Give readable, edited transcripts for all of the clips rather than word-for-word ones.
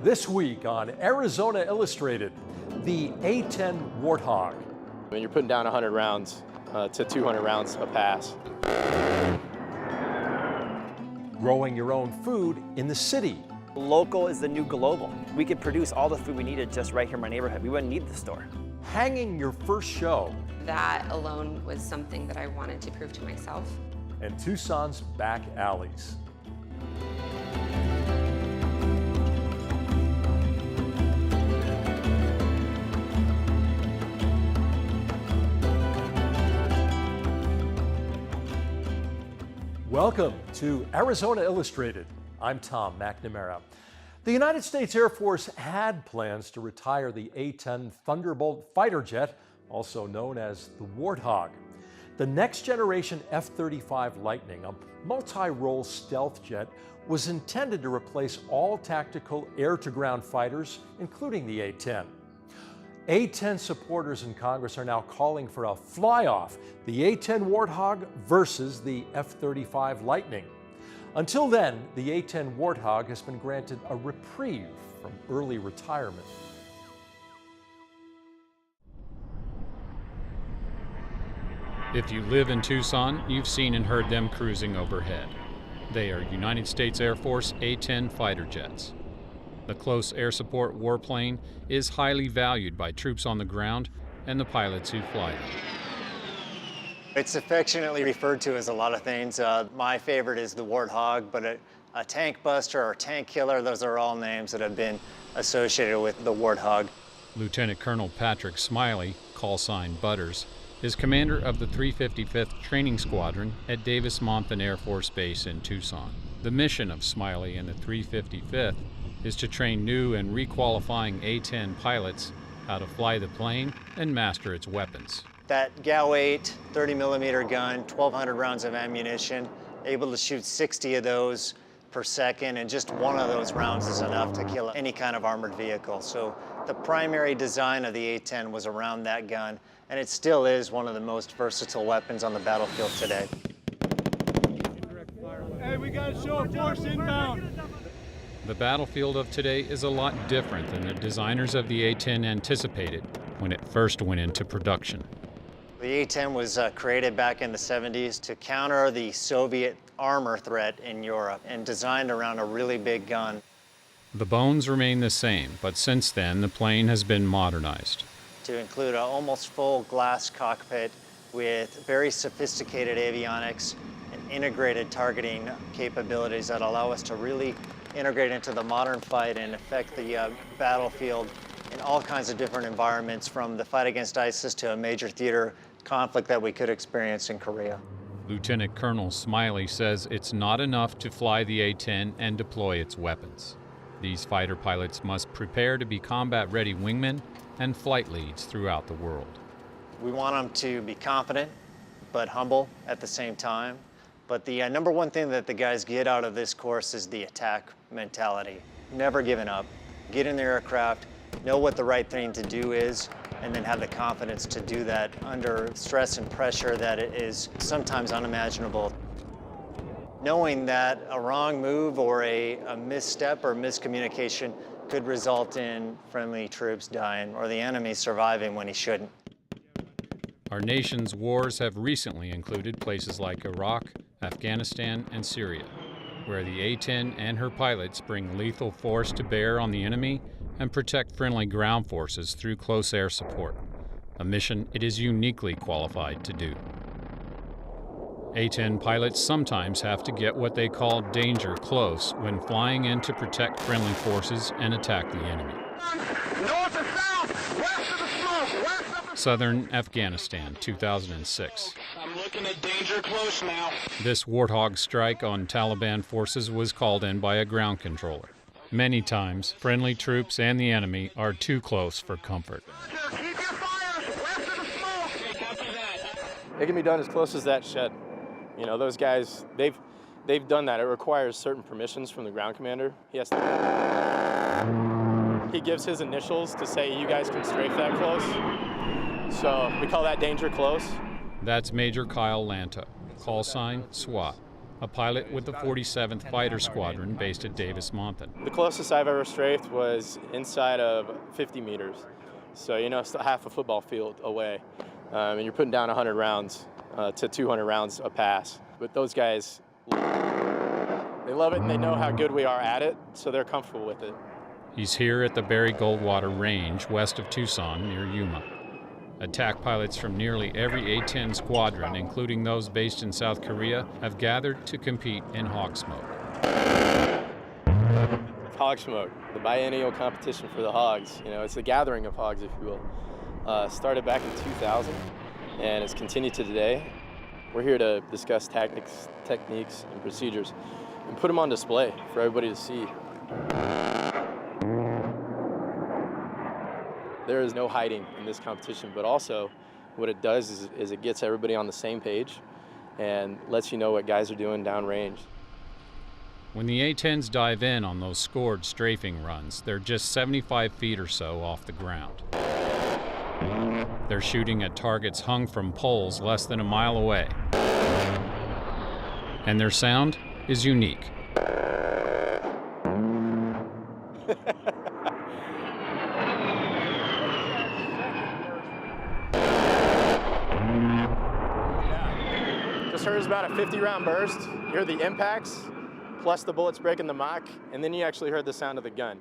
This week on Arizona Illustrated, the A-10 Warthog. When you're putting down 100 rounds to 200 rounds a pass. Growing your own food in the city. Local is the new global. We could produce all the food we needed just right here in my neighborhood. We wouldn't need the store. Hanging your first show. That alone was something that I wanted to prove to myself. And Tucson's back alleys. Welcome to Arizona Illustrated. I'm Tom McNAMARA. The United States Air Force had plans to retire the A-10 Thunderbolt fighter jet, also known as the Warthog. The next generation F-35 Lightning, a multi-role stealth jet, was intended to replace all tactical air-to-ground fighters, including the A-10. A-10 supporters in Congress are now calling for a fly-off, the A-10 Warthog versus the F-35 Lightning. Until then, the A-10 Warthog has been granted a reprieve from early retirement. If you live in Tucson, you've seen and heard them cruising overhead. They are United States Air Force A-10 fighter jets. The close air support warplane is highly valued by troops on the ground and the pilots who fly them. It's affectionately referred to as a lot of things. My favorite is the Warthog, but a tank buster or tank killer, those are all names that have been associated with the Warthog. Lieutenant Colonel Patrick Smiley, call sign Butters, is commander of the 355th Training Squadron at Davis-Morihan Air Force Base in Tucson. The mission of Smiley and the 355th is to train new and requalifying A-10 pilots how to fly the plane and master its weapons. That GAU-8 30mm gun, 1,200 rounds of ammunition, able to shoot 60 of those per second, and just one of those rounds is enough to kill any kind of armored vehicle. So the primary design of the A-10 was around that gun, and it still is one of the most versatile weapons on the battlefield today. Hey, we got to show a force inbound. The battlefield of today is a lot different than the designers of the A-10 anticipated when it first went into production. The A-10 was created back in the 70s to counter the Soviet armor threat in Europe and designed around a really big gun. The bones remain the same, but since then the plane has been modernized. To include an almost full glass cockpit with very sophisticated avionics and integrated targeting capabilities that allow us to really integrate into the modern fight and affect the battlefield in all kinds of different environments, from the fight against ISIS to a major theater conflict that we could experience in Korea. Lieutenant Colonel Smiley says it's not enough to fly the A-10 and deploy its weapons. These fighter pilots must prepare to be combat-ready wingmen and flight leads throughout the world. We want them to be confident, but humble at the same time. But the number one thing that the guys get out of this course is the attack mentality. Never giving up. Get in the aircraft, know what the right thing to do is, and then have the confidence to do that under stress and pressure that it is sometimes unimaginable. Knowing that a wrong move or a misstep or miscommunication could result in friendly troops dying or the enemy surviving when he shouldn't. Our nation's wars have recently included places like Iraq, Afghanistan, and Syria, where the A-10 and her pilots bring lethal force to bear on the enemy and protect friendly ground forces through close air support, a mission it is uniquely qualified to do. A-10 pilots sometimes have to get what they call danger close when flying in to protect friendly forces and attack the enemy. North and south, west of the smoke, west of the... Southern Afghanistan, 2006. I'm looking at danger close now. This Warthog strike on Taliban forces was called in by a ground controller. Many times, friendly troops and the enemy are too close for comfort. Keep your fires west of the smoke. Copy that. It can be done as close as that shed. You know, those guys, they've done that. It requires certain permissions from the ground commander. He gives his initials to say you guys can strafe that close. So we call that danger close. That's Major Kyle Lanta, call sign SWAT. a pilot with the 47th Fighter Squadron based at Davis-Morihan. The closest I've ever strafed was inside of 50 meters. So, you know, it's half a football field away. And you're putting down 100 rounds to 200 rounds a pass. But those guys, they love it and they know how good we are at it, so they're comfortable with it. He's here at the Barry Goldwater Range west of Tucson near Yuma. Attack pilots from nearly every A-10 squadron, including those based in South Korea, have gathered to compete in Hog Smoke. Hog Smoke, the biennial competition for the hogs. You know, it's the gathering of hogs, if you will. Started back in 2000, and it's continued to today. We're here to discuss tactics, techniques, and procedures, and put them on display for everybody to see. There is no hiding in this competition, but also what it does is it gets everybody on the same page and lets you know what guys are doing downrange. When the A-10s dive in on those scored strafing runs, they're just 75 feet or so off the ground. They're shooting at targets hung from poles less than a mile away. And their sound is unique. Just heard about a 50-round burst. You heard the impacts, plus the bullets breaking the mock, and then you actually heard the sound of the gun.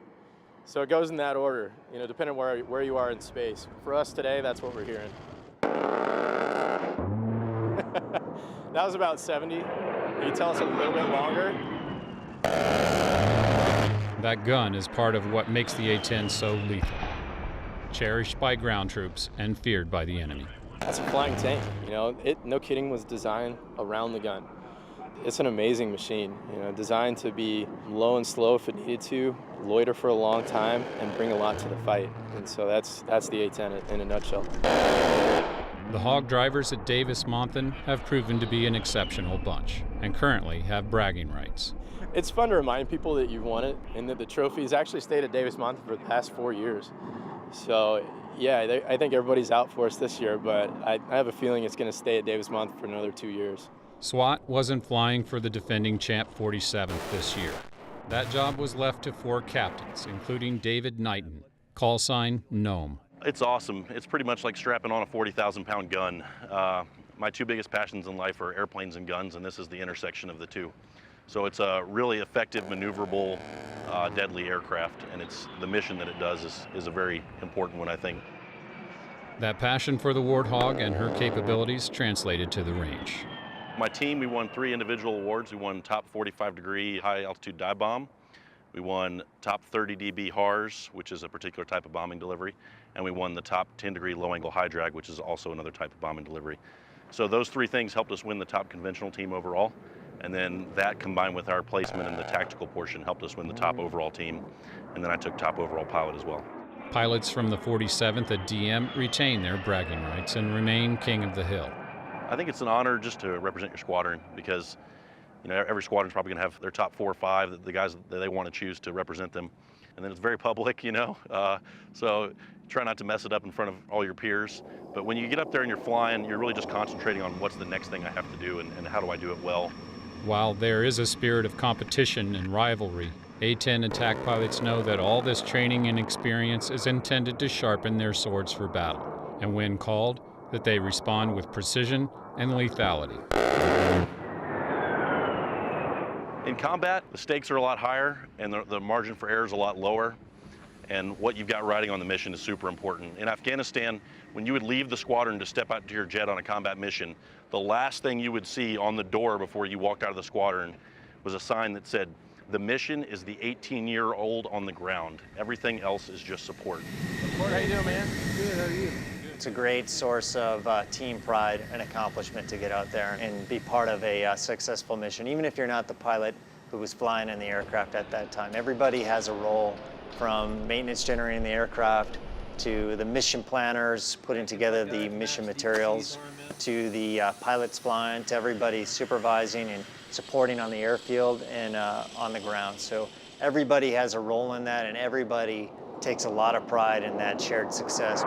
So it goes in that order, you know, depending on where you are in space. For us today, that's what we're hearing. That was about 70. Can you tell us a little bit longer? That gun is part of what makes the A-10 so lethal. Cherished by ground troops and feared by the enemy. That's a flying tank, you know. It, no kidding, was designed around the gun. It's an amazing machine, you know, designed to be low and slow if it needed to, loiter for a long time, and bring a lot to the fight. And so that's the A-10 in a nutshell. The hog drivers at Davis-Morihan have proven to be an exceptional bunch, and currently have bragging rights. It's fun to remind people that you've won it, and that the trophy's actually stayed at Davis-Morihan for the past 4 years. So, yeah, I think everybody's out for us this year, but I have a feeling it's going to stay at Davis-Morihan for another 2 years. SWAT wasn't flying for the defending champ 47th this year. That job was left to 4 captains, including David Knighton, call sign Gnome. It's awesome. It's pretty much like strapping on a 40,000-pound gun. My 2 biggest passions in life are airplanes and guns, and this is the intersection of the 2. So it's a really effective, maneuverable, deadly aircraft, and it's the mission that it does is a very important one, I think. That passion for the Warthog and her capabilities translated to the range. My team, we won 3 individual awards. We won top 45-degree high-altitude dive bomb. We won top 30 dB HARS, which is a particular type of bombing delivery. And we won the top 10-degree low-angle high drag, which is also another type of bombing delivery. So those 3 things helped us win the top conventional team overall. And then that combined with our placement in the tactical portion helped us win the top overall team. And then I took top overall pilot as well. Pilots from the 47th at DM retain their bragging rights and remain king of the hill. I think it's an honor just to represent your squadron because, you know, every squadron's probably gonna have their top 4 or 5, the guys that they want to choose to represent them. And then it's very public, you know, so try not to mess it up in front of all your peers. But when you get up there and you're flying, you're really just concentrating on what's the next thing I have to do and how do I do it well. While there is a spirit of competition and rivalry, A-10 attack pilots know that all this training and experience is intended to sharpen their swords for battle, and when called, that they respond with precision and lethality. In combat, the stakes are a lot higher and the margin for error is a lot lower, and what you've got riding on the mission is super important. In Afghanistan, when you would leave the squadron to step out to your jet on a combat mission, the last thing you would see on the door before you walked out of the squadron was a sign that said, "The mission is the 18-year-old on the ground. Everything else is just support." How you doing, man? Good, how are you? It's a great source of team pride and accomplishment to get out there and be part of a successful mission, even if you're not the pilot who was flying in the aircraft at that time. Everybody has a role, from maintenance generating the aircraft to the mission planners putting together the mission materials, to the pilots flying, to everybody supervising and supporting on the airfield and on the ground. So everybody has a role in that, and everybody takes a lot of pride in that shared success.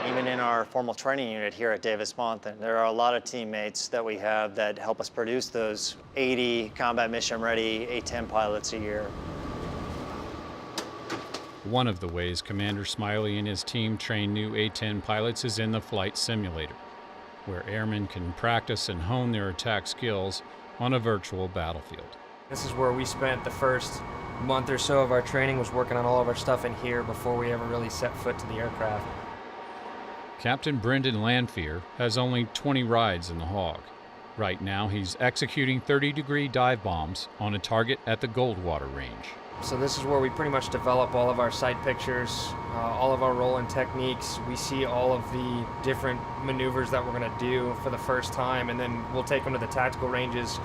Even in our formal training unit here at Davis-Morihan, there are a lot of teammates that we have that help us produce those 80 combat mission ready A-10 pilots a year. One of the ways Commander Smiley and his team train new A-10 pilots is in the flight simulator, where airmen can practice and hone their attack skills on a virtual battlefield. This is where we spent the first month or so of our training, was working on all of our stuff in here before we ever really set foot to the aircraft. Captain Brendan Lanfear has only 20 rides in the Hog. Right now he's executing 30-degree dive bombs on a target at the Goldwater range. So this is where we pretty much develop all of our sight pictures, all of our rolling techniques. We see all of the different maneuvers that we're going to do for the first time, and then we'll take them to the tactical ranges.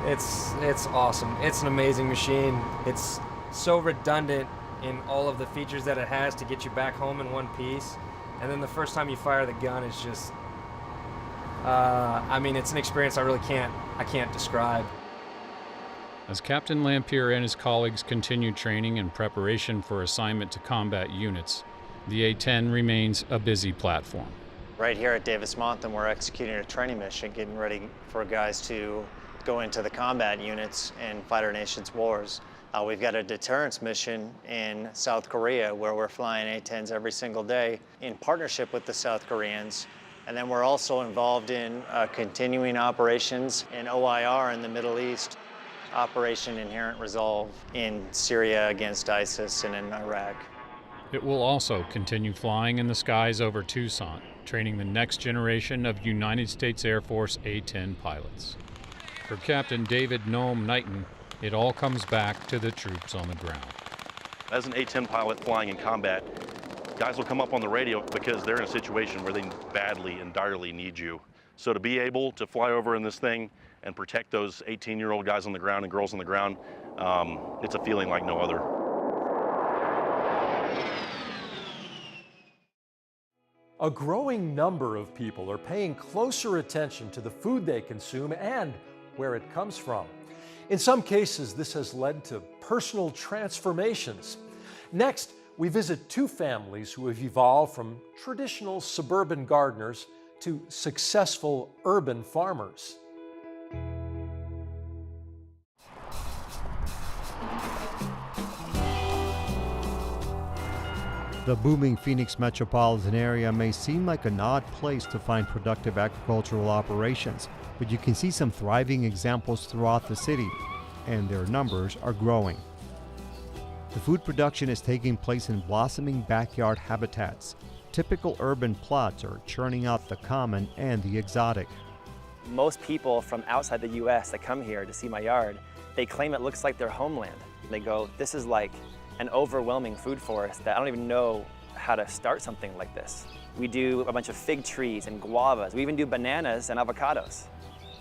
It's awesome. It's an amazing machine. It's so redundant in all of the features that it has to get you back home in one piece. And then the first time you fire the gun is just, I mean, it's an experience I can't describe. As Captain Lanfear and his colleagues continue training and preparation for assignment to combat units, the A-10 remains a busy platform. Right here at Davis-Morihan, we're executing a training mission, getting ready for guys to go into the combat units and fight our nation's wars. We've got a deterrence mission in South Korea where we're flying A-10s every single day in partnership with the South Koreans. And then we're also involved in continuing operations in OIR in the Middle East, Operation Inherent Resolve in Syria against ISIS and in Iraq. It will also continue flying in the skies over Tucson, training the next generation of United States Air Force A-10 pilots. For Captain David Noam Knighton, it all comes back to the troops on the ground. As an A-10 pilot flying in combat, guys will come up on the radio because they're in a situation where they badly and direly need you. So to be able to fly over in this thing and protect those 18-year-old guys on the ground and girls on the ground, it's a feeling like no other. A growing number of people are paying closer attention to the food they consume and where it comes from. In some cases, this has led to personal transformations. Next, we visit two families who have evolved from traditional suburban gardeners to successful urban farmers. The booming Phoenix metropolitan area may seem like an odd place to find productive agricultural operations, but you can see some thriving examples throughout the city, and their numbers are growing. The food production is taking place in blossoming backyard habitats. Typical urban plots are churning out the common and the exotic. Most people from outside the US that come here to see my yard, they claim it looks like their homeland. They go, this is like an overwhelming food forest that I don't even know how to start something like this. We do a bunch of fig trees and guavas. We even do bananas and avocados.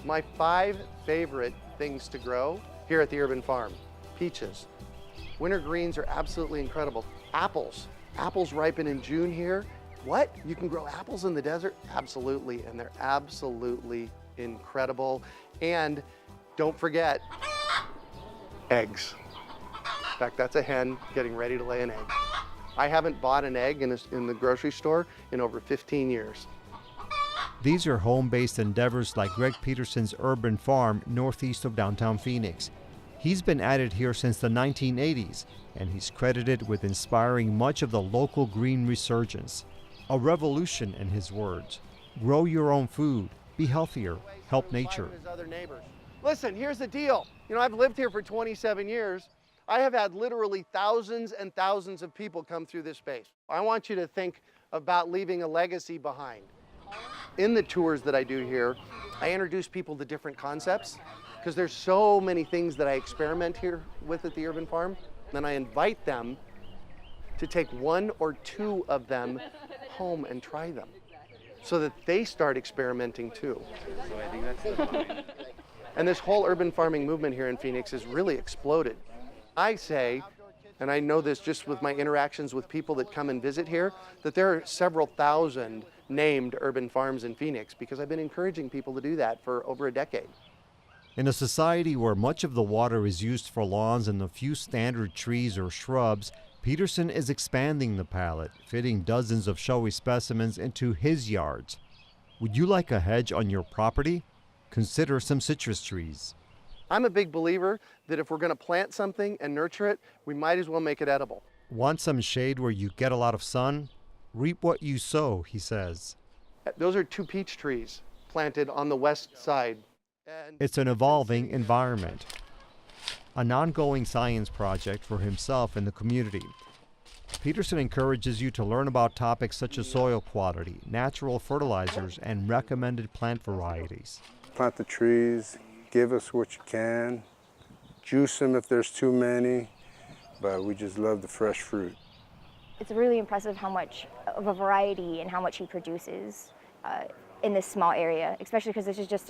My 5 favorite things to grow here at the urban farm: peaches. Winter greens are absolutely incredible. Apples. Apples ripen in June here. What? You can grow apples in the desert? Absolutely, and they're absolutely incredible. And don't forget, eggs. In fact, that's a hen getting ready to lay an egg. I haven't bought an egg in the grocery store in over 15 years. These are home-based endeavors like Greg Peterson's urban farm northeast of downtown Phoenix. He's been at it here since the 1980s, and he's credited with inspiring much of the local green resurgence. A revolution, in his words. Grow your own food, be healthier, help nature. Listen, here's the deal. You know, I've lived here for 27 years. I have had literally thousands and thousands of people come through this space. I want you to think about leaving a legacy behind. In the tours that I do here, I introduce people to different concepts because there's so many things that I experiment here with at the urban farm. Then I invite them to take 1 or 2 of them home and try them so that they start experimenting too. So I think that's the point. And this whole urban farming movement here in Phoenix has really exploded. I say, and I know this just with my interactions with people that come and visit here, that there are several thousand named urban farms in Phoenix because I've been encouraging people to do that for over a decade. In a society where much of the water is used for lawns and a few standard trees or shrubs, Peterson is expanding the palette, fitting dozens of showy specimens into his yards. Would you like a hedge on your property? Consider some citrus trees. I'm a big believer that if we're going to plant something and nurture it, we might as well make it edible. Want some shade where you get a lot of sun? Reap what you sow, he says. Those are 2 peach trees planted on the west side. It's an evolving environment, an ongoing science project for himself and the community. Peterson encourages you to learn about topics such as soil quality, natural fertilizers, and recommended plant varieties. Plant the trees, give us what you can, juice them if there's too many, but we just love the fresh fruit. It's really impressive how much of a variety and how much he produces in this small area, especially because this is just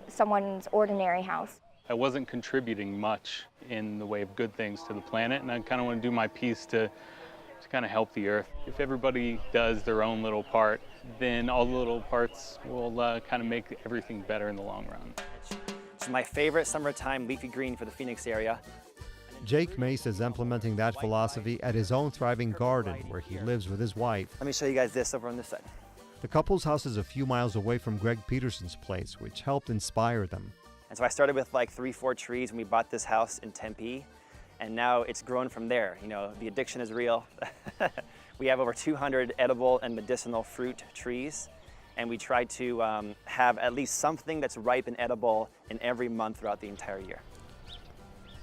someone's ordinary house. I wasn't contributing much in the way of good things to the planet, and I kind of want to do my piece to kind of help the earth. If everybody does their own little part, then all the little parts will kind of make everything better in the long run. It's my favorite summertime leafy green for the Phoenix area. Jake Mace is implementing that philosophy at his own thriving garden where he lives with his wife. Let me show you guys this over on this side. The couple's house is a few miles away from Greg Peterson's place, which helped inspire them. And so I started with like 3-4 trees when we bought this house in Tempe, and now it's grown from there. You know, the addiction is real. We have over 200 edible and medicinal fruit trees, and we try to have at least something that's ripe and edible in every month throughout the entire year.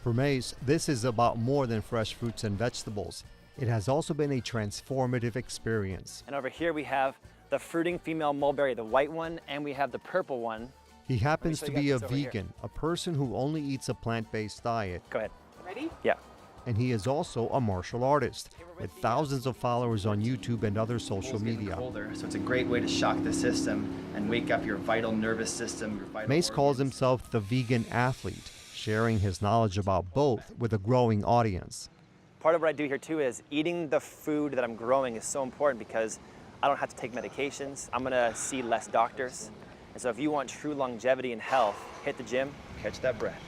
For Mace, this is about more than fresh fruits and vegetables. It has also been a transformative experience. And over here we have the fruiting female mulberry, the white one, and we have the purple one. He happens to be a vegan, a person who only eats a plant-based diet. Go ahead. Ready? Yeah. And he is also a martial artist with thousands of followers on YouTube and other social media. So it's a great way to shock the system and wake up your vital nervous system. Your vital Mace calls himself the vegan athlete, sharing his knowledge about both with a growing audience. Part of what I do here too is eating the food that I'm growing is so important because I don't have to take medications. I'm gonna see less doctors. And so if you want true longevity and health, hit the gym, catch that breath.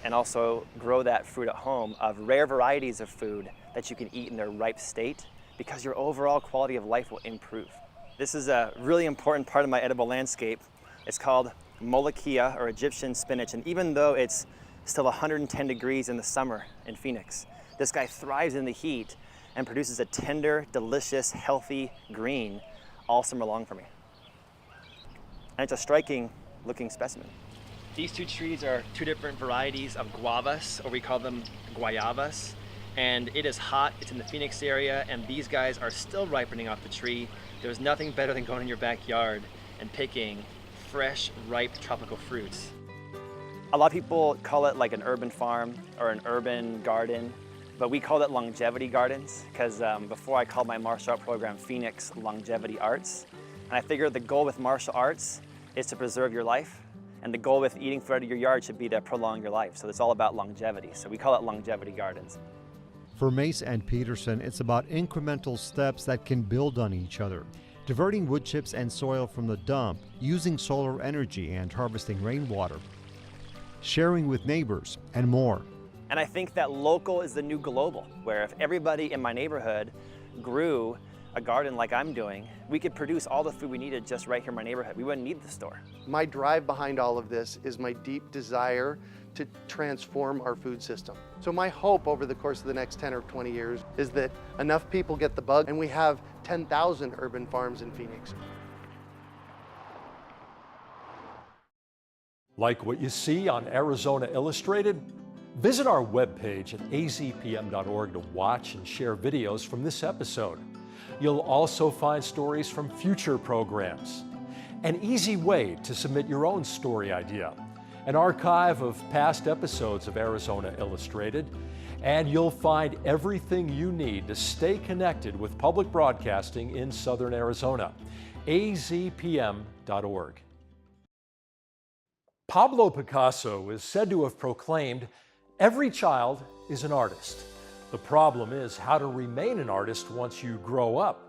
And also grow that fruit at home of rare varieties of food that you can eat in their ripe state because your overall quality of life will improve. This is a really important part of my edible landscape. It's called Molokhia, or Egyptian spinach. And even though it's still 110 degrees in the summer in Phoenix, this guy thrives in the heat and produces a tender, delicious, healthy green all summer long for me. And it's a striking looking specimen. These 2 trees are 2 different varieties of guavas, or we call them guayabas. And it is hot, it's in the Phoenix area, and these guys are still ripening off the tree. There's nothing better than going in your backyard and picking fresh, ripe tropical fruits. A lot of people call it like an urban farm or an urban garden, but we call it longevity gardens because before I called my martial art program Phoenix Longevity Arts. And I figured the goal with martial arts is to preserve your life, and the goal with eating food out of your yard should be to prolong your life. So it's all about longevity. So we call it longevity gardens. For Mace and Peterson, it's about incremental steps that can build on each other. Diverting wood chips and soil from the dump, using solar energy and harvesting rainwater, sharing with neighbors, and more. And I think that local is the new global, where if everybody in my neighborhood grew a garden like I'm doing, we could produce all the food we needed just right here in my neighborhood. We wouldn't need the store. My drive behind all of this is my deep desire to transform our food system. So my hope over the course of the next 10 or 20 years is that enough people get the bug and we have 10,000 urban farms in Phoenix. Like what you see on Arizona Illustrated? Visit our webpage at azpm.org to watch and share videos from this episode. You'll also find stories from future programs, an easy way to submit your own story idea, an archive of past episodes of Arizona Illustrated, and you'll find everything you need to stay connected with public broadcasting in Southern Arizona. azpm.org. Pablo Picasso is said to have proclaimed, "Every child is an artist. The problem is how to remain an artist once you grow up."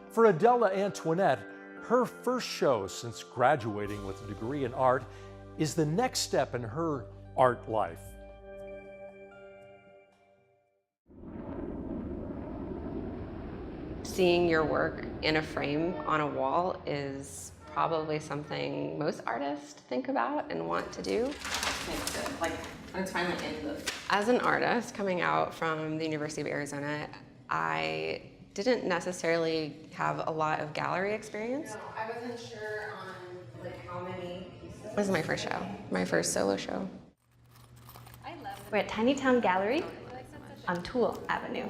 For Adela Antoinette, her first show since graduating with a degree in art is the next step in her art life. Seeing your work in a frame on a wall is probably something most artists think about and want to do. Like, when it's finally in the... As an artist coming out from the University of Arizona, I didn't necessarily have a lot of gallery experience. No, I wasn't sure on like how many pieces. This is my first show, my first solo show. We're at Tiny Town Gallery on Toole Avenue.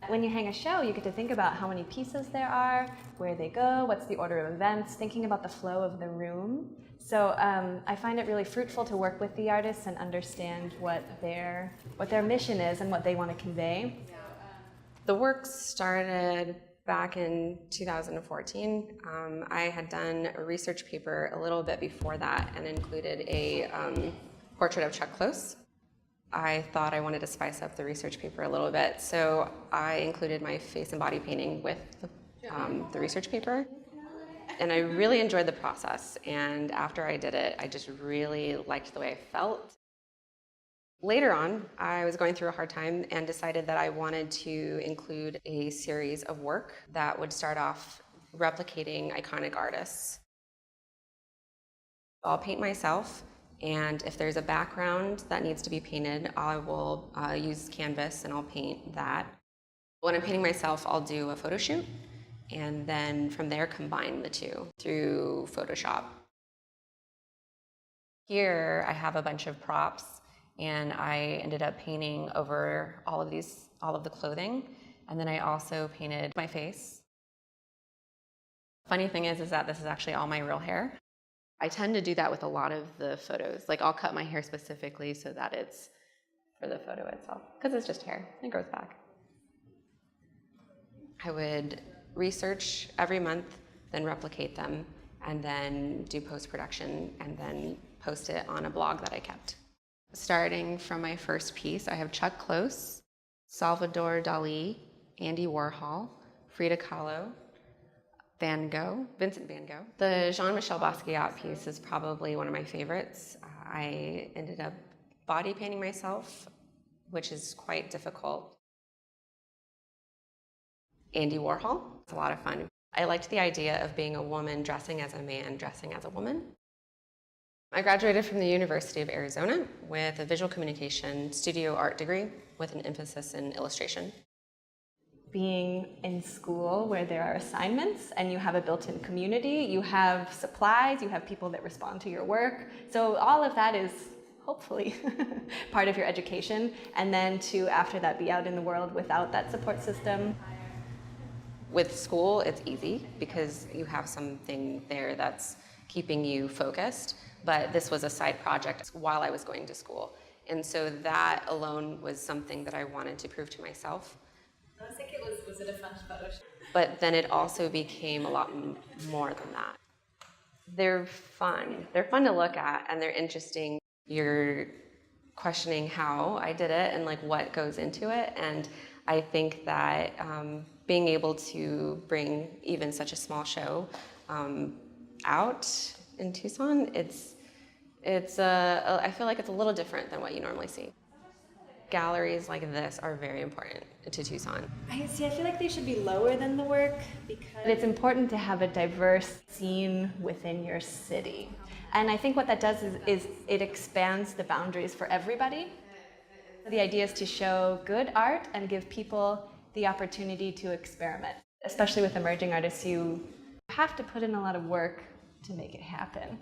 When you hang a show, you get to think about how many pieces there are, where they go, what's the order of events, thinking about the flow of the room. So I find it really fruitful to work with the artists and understand what their mission is and what they want to convey. The work started back in 2014. I had done a research paper a little bit before that and included a portrait of Chuck Close. I thought I wanted to spice up the research paper a little bit, so I included my face and body painting with the research paper. And I really enjoyed the process, and after I did it, I just really liked the way I felt. Later on, I was going through a hard time and decided that I wanted to include a series of work that would start off replicating iconic artists. I'll paint myself, and if there's a background that needs to be painted, I will use canvas and I'll paint that. When I'm painting myself, I'll do a photo shoot, and then from there combine the two through Photoshop. Here I have a bunch of props, and I ended up painting over all of the clothing, and then I also painted my face. Funny thing is that this is actually all my real hair. I tend to do that with a lot of the photos. Like, I'll cut my hair specifically so that it's for the photo itself, because it's just hair, it grows back. I would research every month, then replicate them, and then do post-production, and then post it on a blog that I kept. Starting from my first piece, I have Chuck Close, Salvador Dali, Andy Warhol, Frida Kahlo, Van Gogh, Vincent van Gogh. The Jean-Michel Basquiat piece is probably one of my favorites. I ended up body painting myself, which is quite difficult. Andy Warhol, it's a lot of fun. I liked the idea of being a woman dressing as a man, dressing as a woman. I graduated from the University of Arizona with a visual communication studio art degree with an emphasis in illustration. Being in school where there are assignments and you have a built-in community, you have supplies, you have people that respond to your work. So all of that is hopefully part of your education. And then to, after that, be out in the world without that support system. With school, it's easy because you have something there that's keeping you focused. But this was a side project while I was going to school. And so that alone was something that I wanted to prove to myself. I think was it a fun photo shoot? But then it also became a lot more than that. They're fun. They're fun to look at, and they're interesting. You're questioning how I did it and like what goes into it. And I think that being able to bring even such a small show out in Tucson, I feel like it's a little different than what you normally see. Galleries like this are very important to Tucson. I feel like they should be lower than the work because it's important to have a diverse scene within your city. And I think what that does is it expands the boundaries for everybody. The idea is to show good art and give people the opportunity to experiment. Especially with emerging artists, you have to put in a lot of work to make it happen.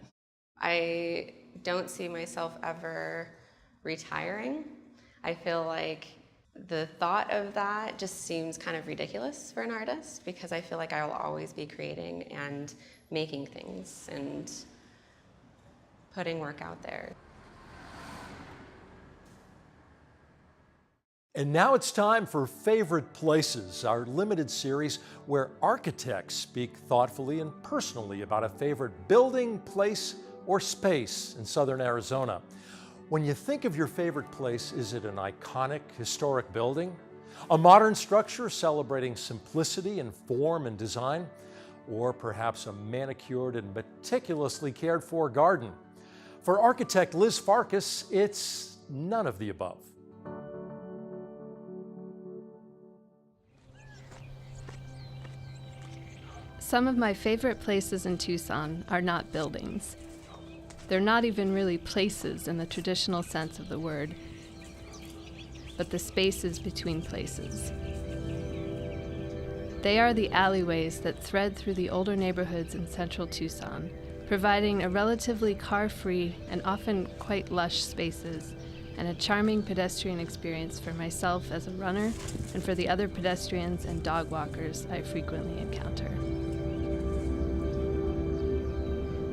I don't see myself ever retiring. I feel like the thought of that just seems kind of ridiculous for an artist because I feel like I will always be creating and making things and putting work out there. And now it's time for Favorite Places, our limited series where architects speak thoughtfully and personally about a favorite building, place, or space in southern Arizona. When you think of your favorite place, is it an iconic historic building? A modern structure celebrating simplicity in form and design? Or perhaps a manicured and meticulously cared for garden? For architect Liz Farkas, it's none of the above. Some of my favorite places in Tucson are not buildings. They're not even really places in the traditional sense of the word, but the spaces between places. They are the alleyways that thread through the older neighborhoods in central Tucson, providing a relatively car-free and often quite lush spaces and a charming pedestrian experience for myself as a runner and for the other pedestrians and dog walkers I frequently encounter.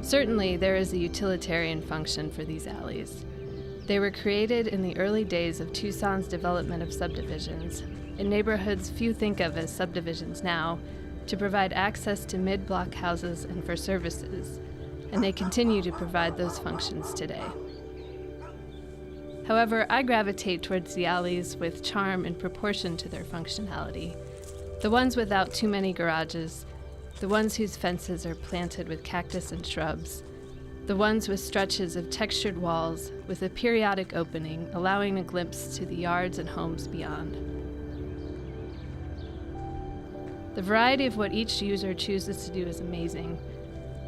Certainly, there is a utilitarian function for these alleys. They were created in the early days of Tucson's development of subdivisions, in neighborhoods few think of as subdivisions now, to provide access to mid-block houses and for services, and they continue to provide those functions today. However, I gravitate towards the alleys with charm in proportion to their functionality. The ones without too many garages, the ones whose fences are planted with cactus and shrubs, the ones with stretches of textured walls with a periodic opening allowing a glimpse to the yards and homes beyond. The variety of what each user chooses to do is amazing,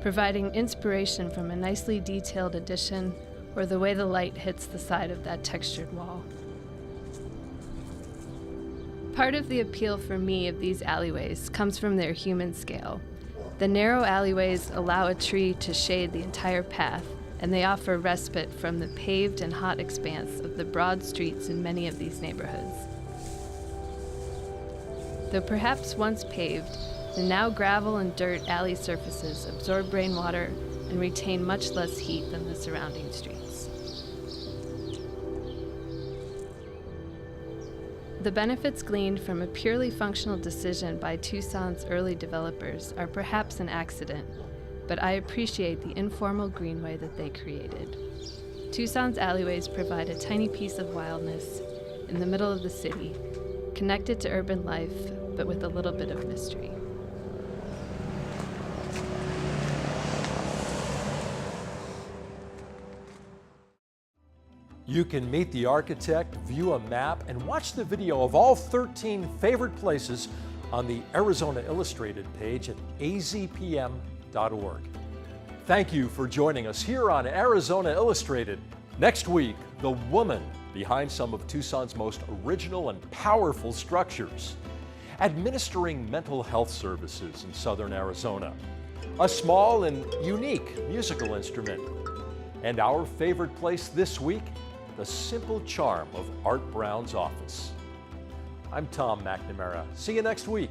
providing inspiration from a nicely detailed addition or the way the light hits the side of that textured wall. Part of the appeal for me of these alleyways comes from their human scale. The narrow alleyways allow a tree to shade the entire path, and they offer respite from the paved and hot expanse of the broad streets in many of these neighborhoods. Though perhaps once paved, the now gravel and dirt alley surfaces absorb rainwater and retain much less heat than the surrounding streets. The benefits gleaned from a purely functional decision by Tucson's early developers are perhaps an accident, but I appreciate the informal greenway that they created. Tucson's alleyways provide a tiny piece of wildness in the middle of the city, connected to urban life, but with a little bit of mystery. You can meet the architect, view a map, and watch the video of all 13 favorite places on the Arizona Illustrated page at azpm.org. Thank you for joining us here on Arizona Illustrated. Next week, the woman behind some of Tucson's most original and powerful structures, administering mental health services in southern Arizona, a small and unique musical instrument, and our favorite place this week, the simple charm of Art Brown's office. I'm Tom McNAMARA. See you next week.